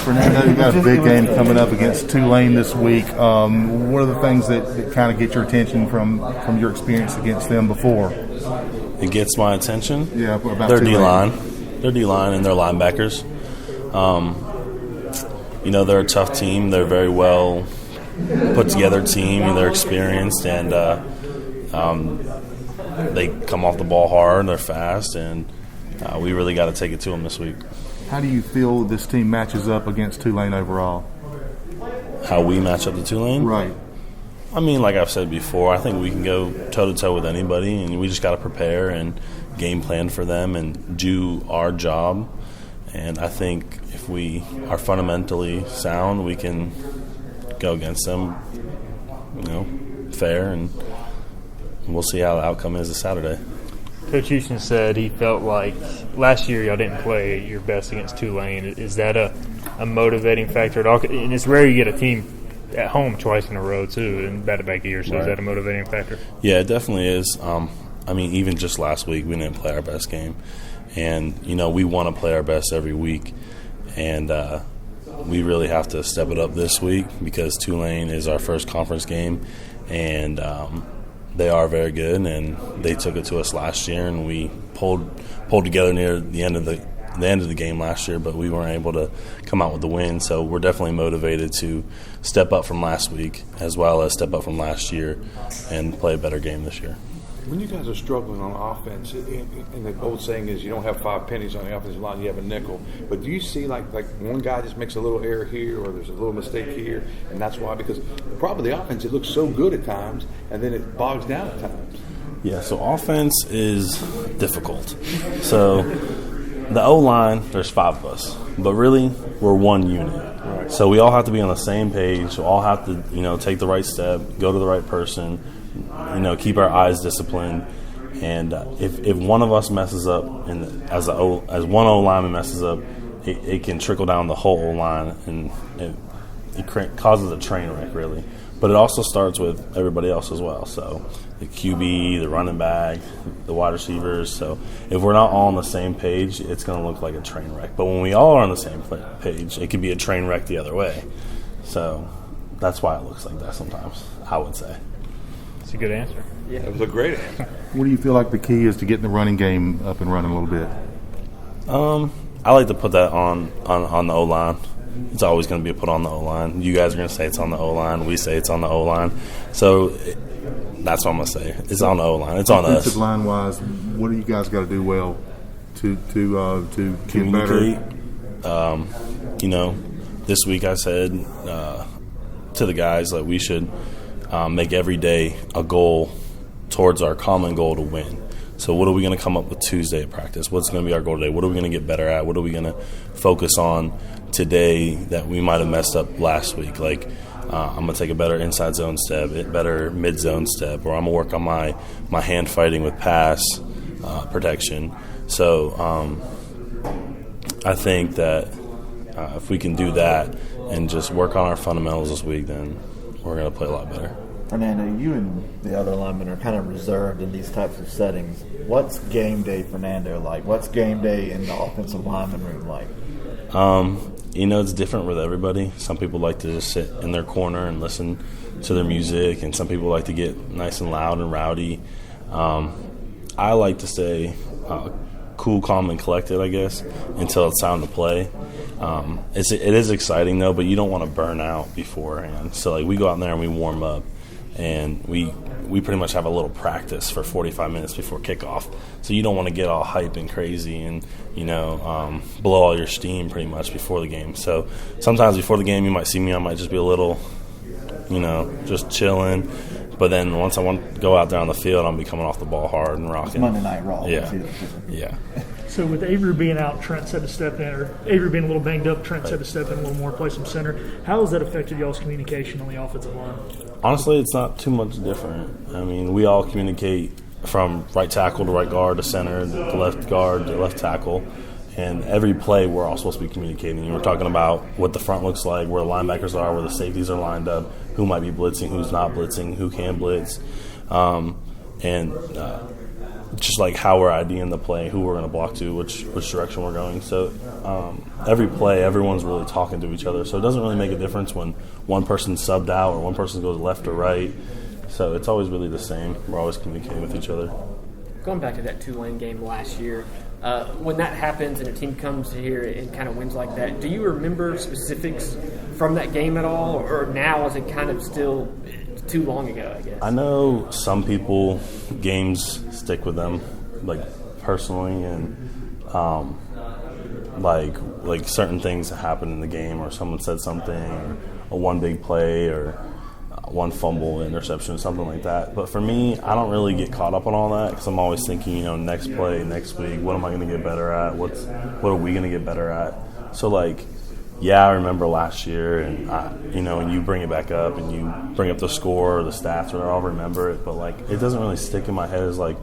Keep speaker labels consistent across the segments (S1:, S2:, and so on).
S1: Fernando, you got a big game coming up against Tulane this week. What are the things that kind of get your attention from your experience against them before?
S2: It gets my attention?
S1: Yeah, about
S2: their
S1: Tulane.
S2: D-line. Their D-line and their linebackers. They're a tough team. They're a very well put together team. They're experienced, and they come off the ball hard. They're fast, and we really got to take it to them this week.
S1: How do you feel this team matches up against Tulane overall?
S2: How we match up to Tulane?
S1: Right.
S2: I mean, like I've said before, I think we can go toe-to-toe with anybody, and we just got to prepare and game plan for them and do our job. And I think if we are fundamentally sound, we can go against them, fair, and we'll see how the outcome is this Saturday.
S3: Coach Houston said he felt like last year y'all didn't play your best against Tulane. Is that a motivating factor at all? And it's rare you get a team at home twice in a row, too, in back-to-back years. So right. Is that a motivating factor?
S2: Yeah, it definitely is. Even just last week, we didn't play our best game. And, we want to play our best every week. And we really have to step it up this week because Tulane is our first conference game. And they are very good, and they took it to us last year, and we pulled together near the end of the game last year, but we weren't able to come out with the win. So we're definitely motivated to step up from last week as well as step up from last year and play a better game this year.
S4: When you guys are struggling on offense, and the old saying is you don't have 5 pennies on the offensive line, you have a nickel. But do you see like one guy just makes a little error here or there's a little mistake here, and that's why? Because the problem with the offense, it looks so good at times, and then it bogs down at times.
S2: Yeah, so offense is difficult. So the O-line, there's 5 of us, but really we're one unit. Right. So we all have to be on the same page. We all have to, take the right step, go to the right person, keep our eyes disciplined. And if one of us messes up, and as one O-lineman messes up, it can trickle down the whole O-line, and it causes a train wreck, really. But it also starts with everybody else as well. So the QB, the running back, the wide receivers. So if we're not all on the same page, it's going to look like a train wreck. But when we all are on the same page, it can be a train wreck the other way. So that's why it looks like that sometimes, I would say.
S3: That's a good answer.
S4: Yeah, it was a great answer.
S1: What do you feel like the key is to getting the running game up and running a little bit?
S2: I like to put that on the O-line. It's always going to be put on the O-line. You guys are going to say it's on the O-line. We say it's on the O-line. So that's what I'm going to say. It's on the O-line. It's on us.
S1: Defensive line-wise, what do you guys got to do well to get better?
S2: This week I said to the guys that we should make every day a goal towards our common goal to win. So what are we going to come up with Tuesday at practice? What's going to be our goal today? What are we going to get better at? What are we going to focus on today that we might have messed up last week? Like I'm going to take a better inside zone step, a better mid zone step, or I'm going to work on my hand fighting with pass protection. So I think that if we can do that and just work on our fundamentals this week, then we're going to play a lot better.
S5: Fernando, you and the other linemen are kind of reserved in these types of settings. What's game day Fernando like? What's game day in the offensive lineman room like?
S2: It's different with everybody. Some people like to just sit in their corner and listen to their music, and some people like to get nice and loud and rowdy. I like to stay cool, calm, and collected, I guess, until it's time to play. It is exciting, though, but you don't want to burn out beforehand. So, we go out there and we warm up, and we pretty much have a little practice for 45 minutes before kickoff. So you don't want to get all hype and crazy and, blow all your steam pretty much before the game. So sometimes before the game you might see me, I might just be a little, just chilling. But then once I want to go out there on the field, I'll be coming off the ball hard and rocking.
S5: It's Monday Night Raw.
S2: Yeah.
S6: So with Avery being out, Trent said to step in, or Avery being a little banged up, Trent said to step in a little more, play some center. How has that affected y'all's communication on the offensive line?
S2: Honestly, it's not too much different. I mean, we all communicate from right tackle to right guard to center, to left guard to left tackle. And every play, we're all supposed to be communicating. We're talking about what the front looks like, where the linebackers are, where the safeties are lined up, who might be blitzing, who's not blitzing, who can blitz. just like how we're IDing the play, who we're going to block to, which direction we're going. So every play, everyone's really talking to each other. So it doesn't really make a difference when one person's subbed out or one person goes left or right. So it's always really the same. We're always communicating with each other.
S7: Going back to that Tulane game last year, when that happens and a team comes here and kind of wins like that, do you remember specifics from that game at all, or now is it kind of still too long ago, I guess?
S2: I know some people, games stick with them, like personally, and like certain things that happened in the game, or someone said something, or a one big play, or one fumble, interception, something like that. But for me, I don't really get caught up on all that because I'm always thinking, next play, next week, what am I going to get better at? What are we going to get better at? So, I remember last year, and and you bring it back up, and you bring up the score or the stats, or I'll remember it. But it doesn't really stick in my head as last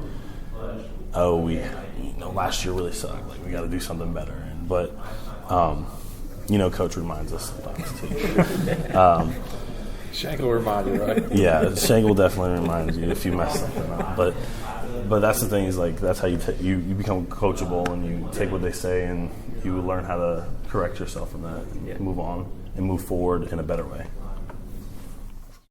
S2: year really sucked. We got to do something better. But Coach reminds us sometimes too.
S4: Shank will remind you, right?
S2: Yeah, Shank will definitely remind you if you mess something up. But that's the thing is that's how you become coachable, and you take what they say and you learn how to correct yourself from that and move on and move forward in a better way.